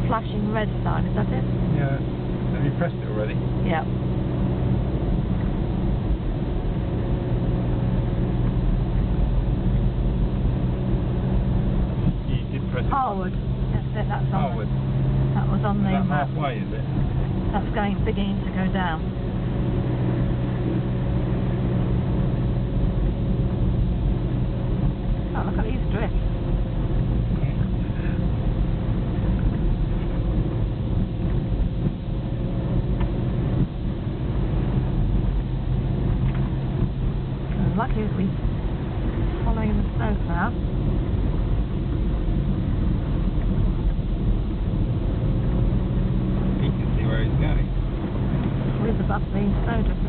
flashing red sign, is that it? Yeah. Have you pressed it already? Yeah. You did press it. Harwood. That's it, that's on Harwood. that was on Is the that map. halfway, is it? That's beginning to go down. Oh, look at these drifts. Lucky as we following the snow cloud. You can see where he's going. With above the snow drift.